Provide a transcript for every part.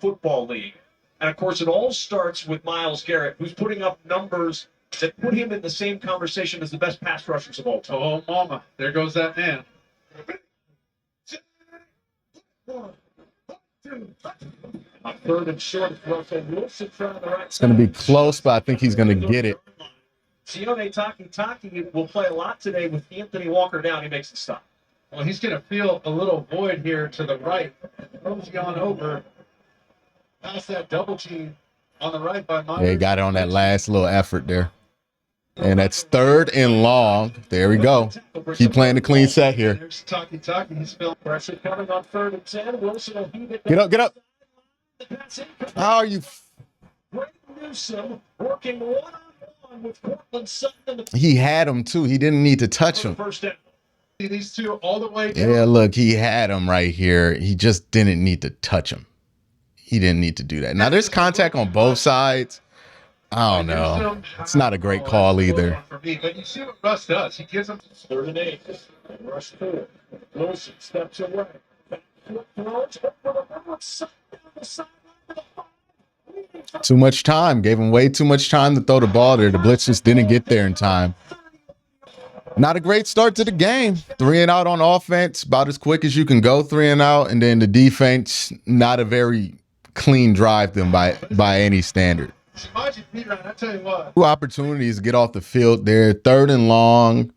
Football League. And, of course, it all starts with Myles Garrett, who's putting up numbers that put him in the same conversation as the best pass rushers of all time. Oh, mama. There goes that man. A third and short. Russell Wilson trying the right. It's going to be close, but I think he's going to get it. Sione Taki will play a lot today with Anthony Walker down. He makes the stop. Well, he's going to feel a little void here to the right. Throws gone over. Past that double team on the right by Myers. Yeah, he got it on that last little effort there. And that's 3rd and long. There we go. Keep playing the clean set here. There's Taki. He's feeling Pressure coming on 3rd and 10. Wilson will heave it. Get up. How are you? Brandon Newsome working one-on-one with Cortland Sutton. He had him, too. He didn't need to touch him. First down. these two all the way down. Yeah, look, he had him right here. He just didn't need to touch him. He didn't need to do that. Now, there's contact on both sides. I don't know. It's not a great call either. For me, but you see what Russ does. He gives him 3rd and 8. Rush 4. Wilson steps away. Too much time. Gave him way too much time to throw the ball there. The blitz just didn't get there in time. Not a great start to the game. 3 and out on offense, about as quick as you can go 3 and out. And then the defense, not a very clean drive them by any standard. I tell you what. 2 opportunities to get off the field there. 3rd and long.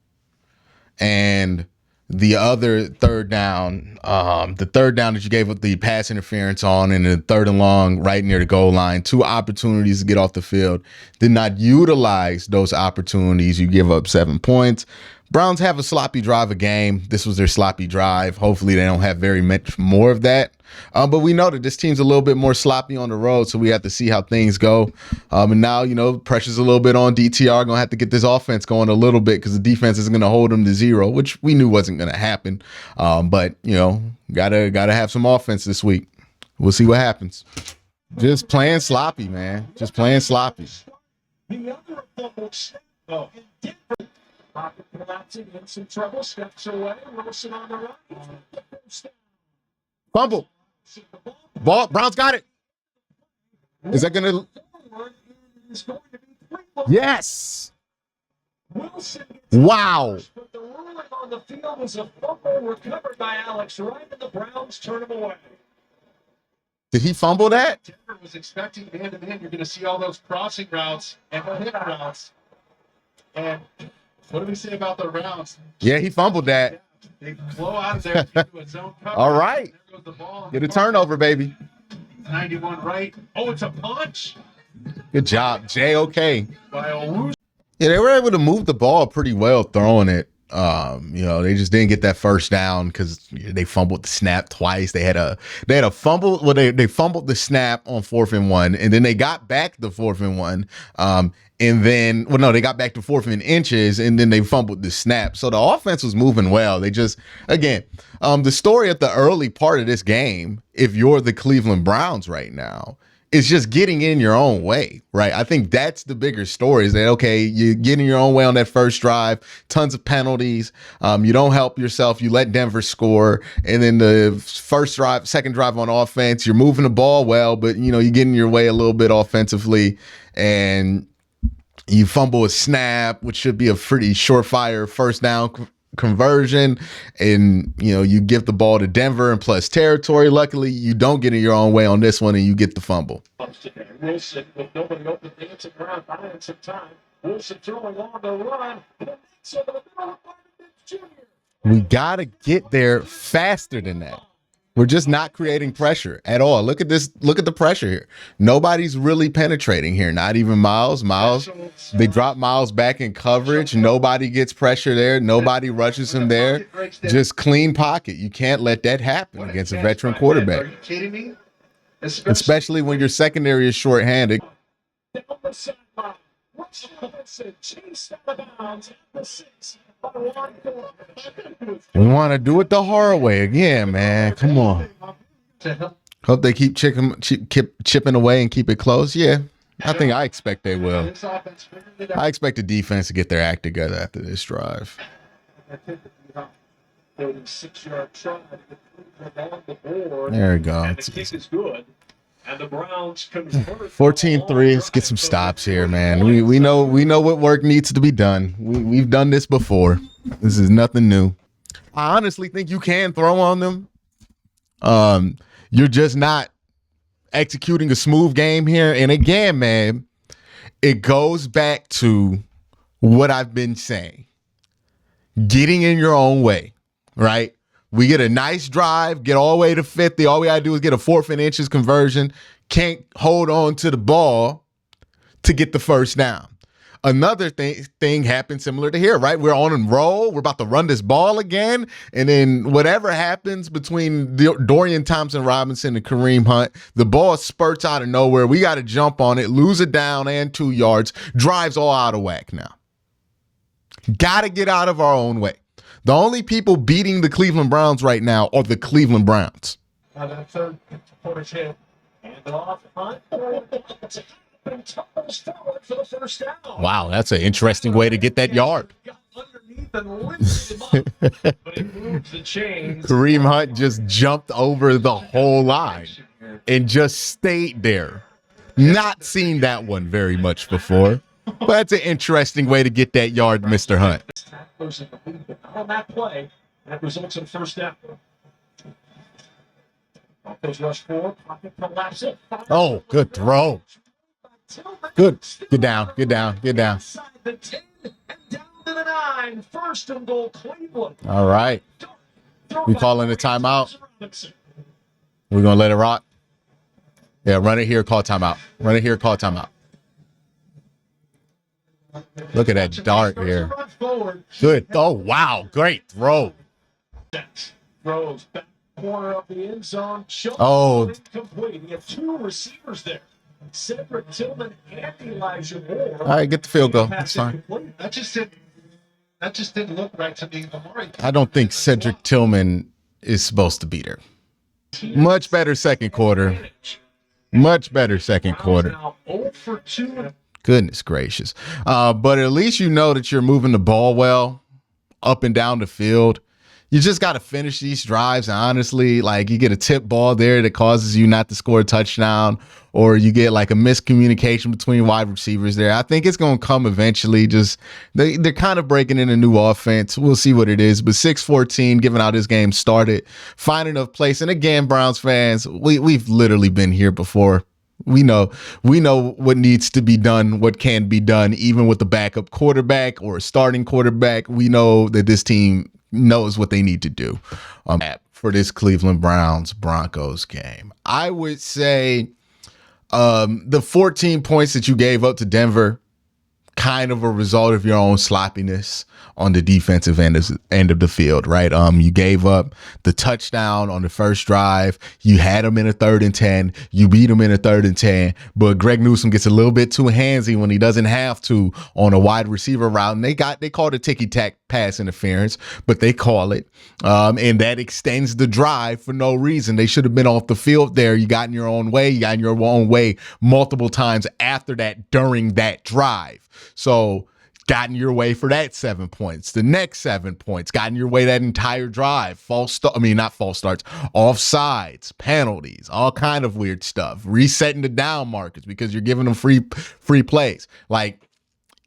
And the other 3rd down, the 3rd down that you gave up the pass interference on, and the 3rd and long right near the goal line. 2 opportunities to get off the field. Did not utilize those opportunities. You give up 7 points. Browns have a sloppy drive a game. This was their sloppy drive. Hopefully they don't have very much more of that. But we know that this team's a little bit more sloppy on the road, so we have to see how things go. And now, you know, pressure's a little bit on DTR. Going to have to get this offense going a little bit because the defense is going to hold them to 0, which we knew wasn't going to happen. But, you know, gotta have some offense this week. We'll see what happens. Just playing sloppy, man. Just playing sloppy. The other fumble Pocket collapsing in some trouble, steps away, Wilson on the right. Fumble. Ball. Browns got it. Is that going to? Yes. Wow. But the ruling on the field was a fumble recovered by Alex Wright, and the Browns turn him away. Did he fumble that? Denver was expecting man-to-man. You're going to see all those crossing routes and hit routes. And what do we say about the routes? Yeah, he fumbled that. They flow out of there into a zone cover. All right. There goes the ball. Get a turnover, baby. 91 right. Oh, it's a punch. Good job, J.O.K. By Owusu. Yeah, they were able to move the ball pretty well throwing it. You know, they just didn't get that first down because they fumbled the snap twice. They had a fumble. Well, they fumbled the snap on 4th and 1, and then they got back the 4th and 1. And then, well, no, they got back to 4th and inches, and then they fumbled the snap. So the offense was moving well. They just, again, the story at the early part of this game, if you're the Cleveland Browns right now, is just getting in your own way, right? I think that's the bigger story is that, okay, you're getting your own way on that first drive, tons of penalties. You don't help yourself. You let Denver score. And then the second drive on offense, you're moving the ball well, but, you know, you get in your way a little bit offensively, and you fumble a snap, which should be a pretty surefire first down conversion, and you know you give the ball to Denver and plus territory. Luckily, you don't get in your own way on this one, and you get the fumble. Wilson with nobody open, dancing around, buying some time. Wilson throwing on the run. We gotta get there faster than that. We're just not creating pressure at all. Look at this. Look at the pressure here. Nobody's really penetrating here. Not even Miles. They drop Miles back in coverage. Nobody gets pressure there. Nobody rushes him there. Just clean pocket. You can't let that happen against a veteran quarterback. Are you kidding me? Especially when your secondary is shorthanded. We want to do it the hard way again, man. Come on. Hope they keep chipping away and keep it close. Yeah, I expect they will. I expect the defense to get their act together after this drive. There we go. And the kick is good. And the Browns convert 14-3. Let's get some stops here, man. We know what work needs to be done. We've done this before. This is nothing new. I honestly think you can throw on them. You're just not executing a smooth game here. And again, man, it goes back to what I've been saying. Getting in your own way, right? We get a nice drive, get all the way to 50. All we got to do is get a 4th and inches conversion. Can't hold on to the ball to get the first down. Another thing happened similar to here, right? We're on a roll. We're about to run this ball again. And then whatever happens between Dorian Thompson-Robinson and Kareem Hunt, the ball spurts out of nowhere. We got to jump on it, lose it down and 2 yards. Drives all out of whack now. Got to get out of our own way. The only people beating the Cleveland Browns right now are the Cleveland Browns. That third quarter hit. And off Hunt. And tumbles forward for the first down. Wow, that's an interesting way to get that yard. Got underneath and lifted him up. But he moves the chains. Kareem Hunt just jumped over the whole line and just stayed there. Not seen that one very much before. But that's an interesting way to get that yard, Mr. Hunt. On that play, that results in first down. Offense rush 4, pocket collapse. Oh, good throw. Good. Get down, get down, get down. Inside the 10 and down to the 9. First and goal, Cleveland. All right. We calling a timeout. We're going to let it rock. Yeah, run it here, call timeout. Run it here, call timeout. Look at that dart here. Good. Oh, wow. Great throw. Throws back corner of the end zone. Oh. Incomplete. He had 2 receivers there. Cedric Tillman and Elijah Moore. All right, get the field goal. That's fine. That just didn't look right to me. I don't think Cedric Tillman is supposed to be there. Much better second quarter. Much better second quarter. Now 0 for 2. Goodness gracious. But at least you know that you're moving the ball well up and down the field. You just got to finish these drives. And honestly, like you get a tip ball there that causes you not to score a touchdown, or you get like a miscommunication between wide receivers there. I think it's going to come eventually. Just they're kind of breaking in a new offense. We'll see what it is. But 6-14, given how this game started, find enough place. And again, Browns fans, we've literally been here before. We know what needs to be done, what can be done, even with the backup quarterback or a starting quarterback. We know that this team knows what they need to do for this Cleveland Browns-Broncos game. I would say the 14 points that you gave up to Denver, kind of a result of your own sloppiness on the defensive end of the field, right? You gave up the touchdown on the first drive. You had them in a 3rd and 10. You beat them in a 3rd and 10. But Greg Newsome gets a little bit too handsy when he doesn't have to on a wide receiver route. And they called it ticky-tack pass interference, but they call it. And that extends the drive for no reason. They should have been off the field there. You got in your own way. You got in your own way multiple times after that during that drive. So got in your way for that 7 points. The next 7 points got in your way that entire drive. Not false starts, offsides, penalties, all kind of weird stuff. Resetting the down markers because you're giving them free plays. Like,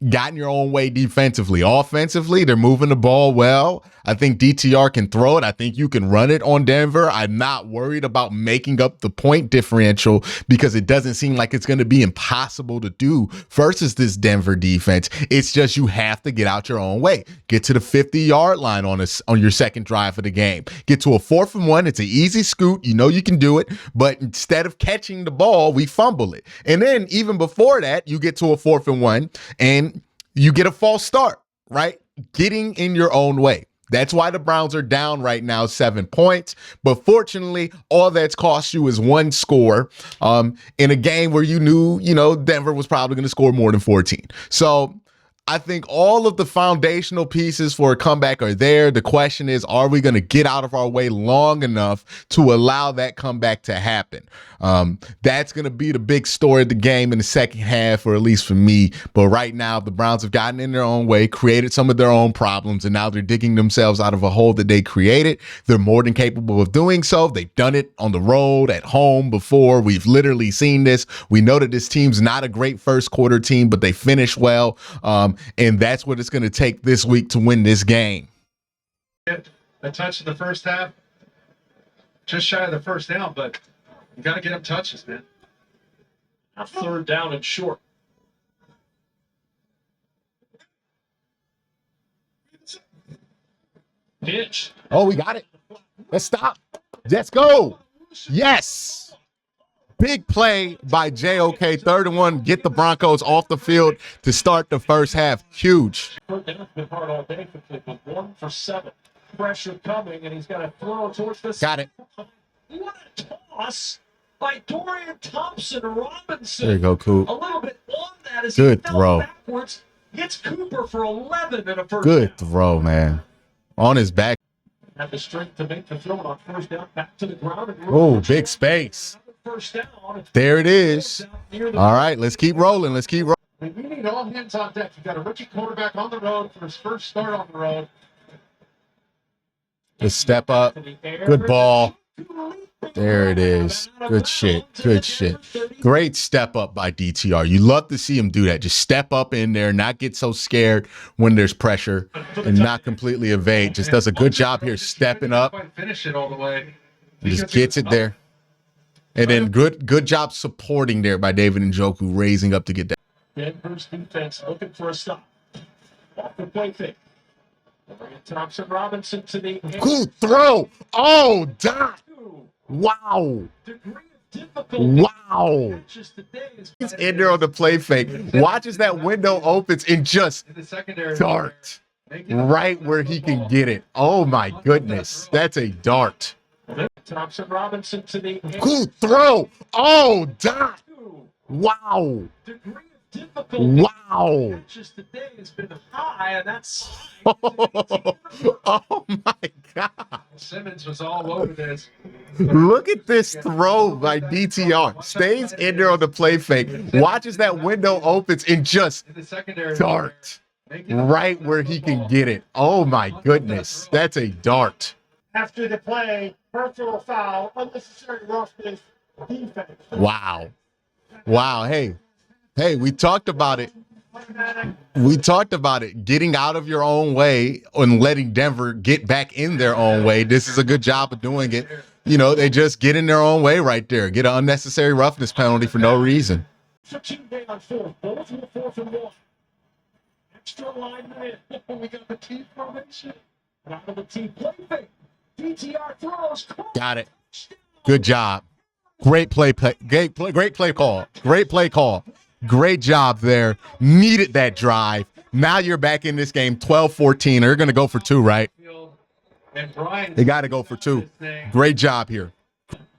got in your own way defensively. Offensively, they're moving the ball well. I think DTR can throw it. I think you can run it on Denver. I'm not worried about making up the point differential because it doesn't seem like it's going to be impossible to do versus this Denver defense. It's just you have to get out your own way. Get to the 50-yard line on your second drive of the game. Get to a 4th and 1. It's an easy scoot. You know you can do it. But instead of catching the ball, we fumble it. And then even before that, you get to a 4th and 1 and you get a false start, right? Getting in your own way. That's why the Browns are down right now 7 points. But fortunately, all that's cost you is 1 score in a game where you knew, Denver was probably going to score more than 14. So I think all of the foundational pieces for a comeback are there. The question is, are we going to get out of our way long enough to allow that comeback to happen? That's going to be the big story of the game in the second half, or at least for me. But right now, the Browns have gotten in their own way, created some of their own problems, and now they're digging themselves out of a hole that they created. They're more than capable of doing so. They've done it on the road, at home before. We've literally seen this. We know that this team's not a great first quarter team, but they finish well. And that's what it's going to take this week to win this game. A touch in the first half, just shy of the first down, but you got to get them touches, man. A third down and short. Pitch. Oh, we got it. Let's stop. Let's go. Yes. Big play by JOK. 3rd and 1. Get the Broncos off the field to start the first half. Huge. Been hard all day for Cleveland. 1 for 7. Pressure coming, and he's got to throw towards the. Got it. What a toss by Dorian Thompson-Robinson. There you go, Coop. A little bit on that as Good he fell throw. backwards. Hits Cooper for 11 and a first Good down. throw, man. On his back. Had the strength to make the throw on first down, back to the ground. Oh, big space. First down. There it is. All right, let's keep rolling. Let's keep rolling. We need all hands on deck. You got a rookie quarterback on the road for his first start on the road. The step up. Good ball. There it is. Good shit. Good shit. Great step up by DTR. You love to see him do that. Just step up in there, not get so scared when there's pressure, and not completely evade. Just does a good job here stepping up. Finish it all the way. Just gets it there. And then good job supporting there by David Njoku, raising up to get that. Denver's defense looking for a stop. Off the play fake. Thompson-Robinson to the end. Good throw. Oh, dot. Wow. Degree of difficulty. Wow. He's in there on the play fake. Watches that window opens and just dart right where he can get it. Oh, my goodness. That's a dart. Thompson-Robinson to the end. Good throw. Oh, dot. Wow. Degree of difficulty. Wow. Just today has been high, and that's. Oh, my God. Simmons was all over this. Look at this throw by DTR. Stays in there on the play fake. Watches that window opens and just dart right where he can get it. Oh, my goodness. That's a dart. After the play, personal foul, unnecessary roughness, defense. Wow. Wow. Hey, we talked about it. We talked about it. Getting out of your own way and letting Denver get back in their own way. This is a good job of doing it. You know, they just get in their own way right there. Get an unnecessary roughness penalty for no reason. 15 down 4. Both were 4th and 1. Extra lineman in. We got the T formation. And out of the T play fake. DTR throws. Got it. Good job. Great play call. Great play call. Great job there. Needed that drive. Now you're back in this game 12-14. They're going to go for 2, right? They got to go for 2. Great job here.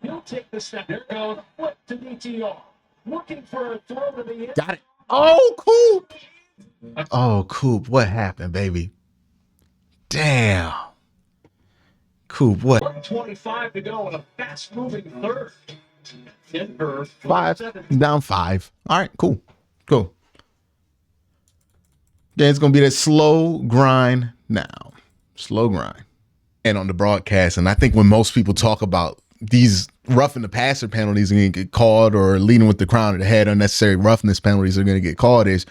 He'll take the snap. There goes. Flip to DTR. Looking for a throw to the end. Got it. Oh, Coop. Oh, Coop. What happened, baby? Damn. Coop, what? 1:25 to go in a fast-moving third. Denver 5. Down 5. All right, cool. Yeah, it's going to be that slow grind now. Slow grind. And on the broadcast, and I think when most people talk about these roughing the passer penalties are going to get called, or leading with the crown of the head, unnecessary roughness penalties are going to get called, is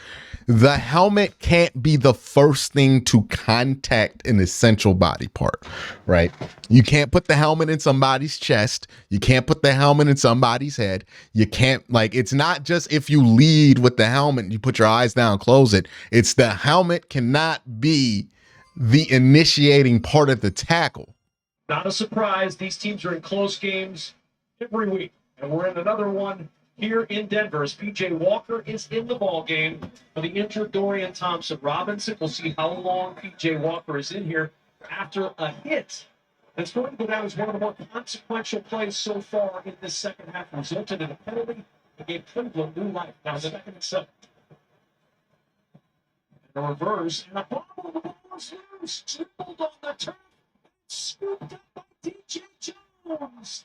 the helmet can't be the first thing to contact an essential body part, right? You can't put the helmet in somebody's chest. You can't put the helmet in somebody's head. You can't, it's not just if you lead with the helmet and you put your eyes down, close it. It's the helmet cannot be the initiating part of the tackle. Not a surprise. These teams are in close games every week, and we're in another one here in Denver as P.J. Walker is in the ball game for the injured Dorian Thompson-Robinson. We'll see how long P.J. Walker is in here after a hit that's going to go down as one of the more consequential plays so far in this second half, resulted in a penalty that gave Cleveland new life. Now, the second and 7. The reverse, and a ball on the ball is loose. Dribbled on the turf. Scooped up by DJ Jones.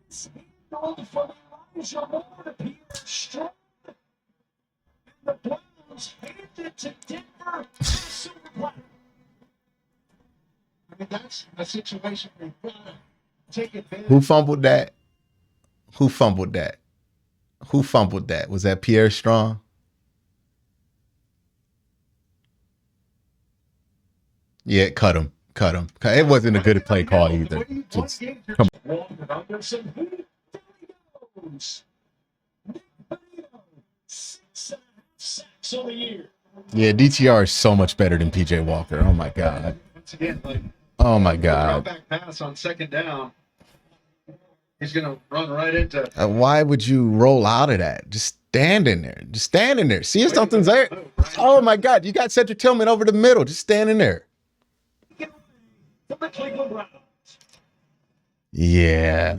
It's handled from Elijah Moore to Peter Strong. And the Browns hand it to Denver on a silver platter. I mean, that's a situation where you've got to take advantage. Who fumbled that? Who fumbled that? Who fumbled that? Was that Pierre Strong? Yeah, cut him. Cut him. It wasn't a good play call either. Just, come on. Walton Anderson, who goes? Nick Benito, 6.5 sacks on the year. Yeah, DTR is so much better than PJ Walker. Oh my God. Once again, like, Oh my God. back pass on second down. He's going to run right into. Why would you roll out of that? Just stand in there. Just stand in there. See if something's there. Oh my God. You got Cedric Tillman over the middle. Just stand in there. The Cleveland Browns. Yeah.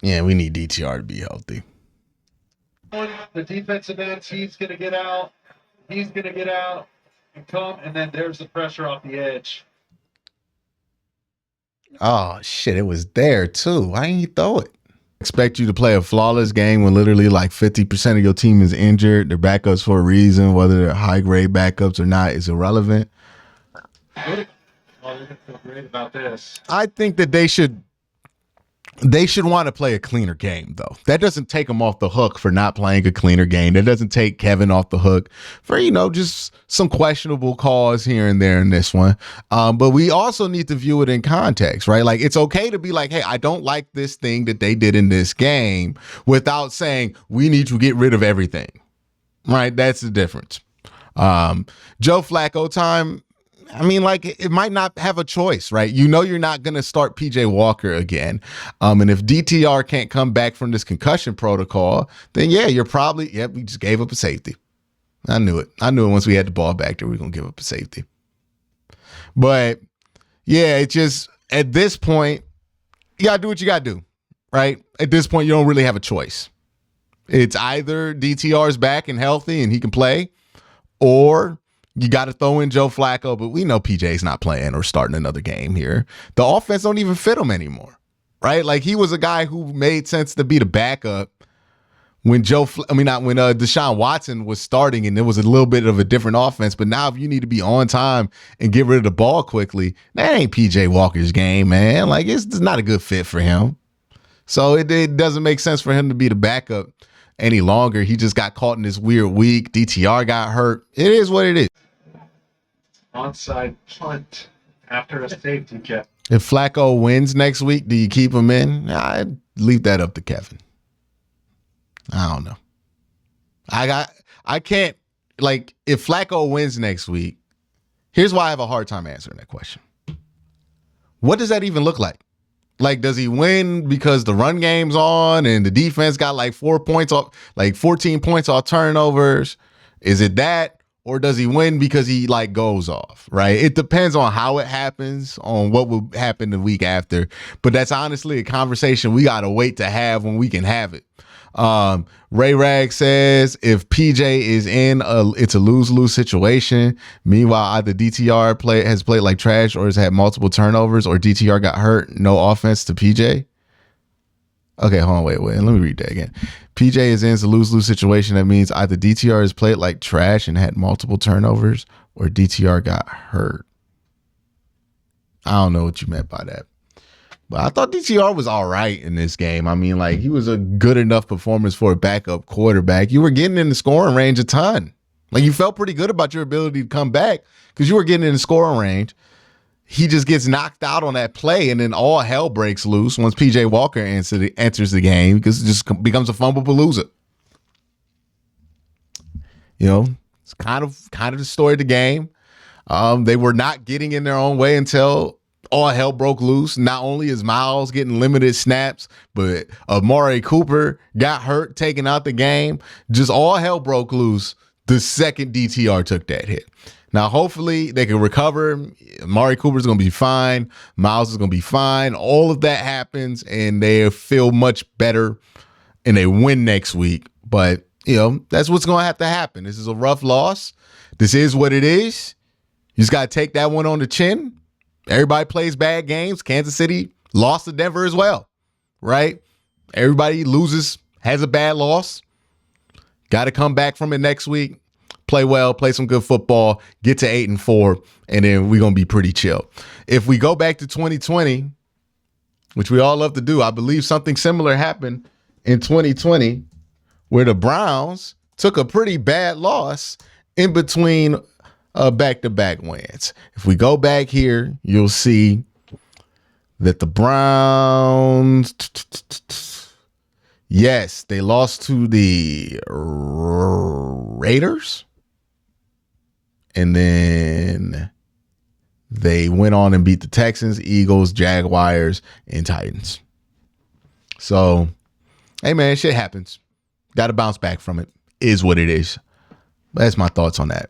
Yeah, we need DTR to be healthy. The defensive end, he's going to get out. He's going to get out and come, and then there's the pressure off the edge. Oh shit, it was there too. Why didn't you throw it? Expect you to play a flawless game when literally like 50% of your team is injured. They're backups for a reason. Whether they're high grade backups or not is irrelevant. Good. Oh, they're going to feel great about this. I think that they should want to play a cleaner game, though. That doesn't take them off the hook for not playing a cleaner game. That doesn't take Kevin off the hook for, just some questionable calls here and there in this one. But we also need to view it in context, right? Like, it's okay to be like, hey, I don't like this thing that they did in this game without saying we need to get rid of everything, right? That's the difference. Joe Flacco time. I mean, like, it might not have a choice, right? You're not going to start PJ Walker again. And if DTR can't come back from this concussion protocol, then yeah, we just gave up a safety. I knew it. Once we had the ball back there, we were going to give up a safety. But yeah, it just, at this point, you got to do what you got to do, right? At this point, you don't really have a choice. It's either DTR's back and healthy and he can play, or you got to throw in Joe Flacco, but we know PJ's not playing or starting another game here. The offense don't even fit him anymore, right? Like, he was a guy who made sense to be the backup when Deshaun Watson was starting and there was a little bit of a different offense. But now if you need to be on time and get rid of the ball quickly, that ain't PJ Walker's game, man. Like, it's not a good fit for him. So it doesn't make sense for him to be the backup any longer. He just got caught in this weird week. DTR got hurt. It is what it is. Onside punt after a safety catch. If Flacco wins next week, do you keep him in? I'd leave that up to Kevin. I don't know. I can't, like, if Flacco wins next week, here's why I have a hard time answering that question. What does that even look like? Like, does he win because the run game's on and the defense got like 14 points off turnovers? Is it that? Or does he win because he like goes off, right? It depends on how it happens, on what will happen the week after. But that's honestly a conversation we got to wait to have when we can have it. Ray Rag says if PJ is in it's a lose-lose situation. Meanwhile, either DTR has played like trash or has had multiple turnovers, or DTR got hurt. No offense to PJ. Okay, hold on, wait. Let me read that again. PJ is in a lose-lose situation. That means either DTR has played like trash and had multiple turnovers, or DTR got hurt. I don't know what you meant by that. But I thought DTR was all right in this game. I mean, like, he was a good enough performance for a backup quarterback. You were getting in the scoring range a ton. Like, you felt pretty good about your ability to come back because you were getting in the scoring range. He just gets knocked out on that play, and then all hell breaks loose once PJ Walker enters the game, because it just becomes a fumble-palooza. It's kind of the story of the game. They were not getting in their own way until all hell broke loose. Not only is Miles getting limited snaps, but Amari Cooper got hurt, taking out the game. Just all hell broke loose the second DTR took that hit. Now, hopefully they can recover. Amari Cooper's going to be fine. Miles is going to be fine. All of that happens, and they feel much better, and they win next week. But that's what's going to have to happen. This is a rough loss. This is what it is. You just got to take that one on the chin. Everybody plays bad games. Kansas City lost to Denver as well, right? Everybody loses, has a bad loss. Got to come back from it next week. Play well, play some good football, get to 8-4, and then we're going to be pretty chill. If we go back to 2020, which we all love to do, I believe something similar happened in 2020 where the Browns took a pretty bad loss in between back-to-back wins. If we go back here, you'll see that the Browns, yes, they lost to the Raiders. And then they went on and beat the Texans, Eagles, Jaguars, and Titans. So, hey, man, shit happens. Got to bounce back from it. Is what it is. That's my thoughts on that.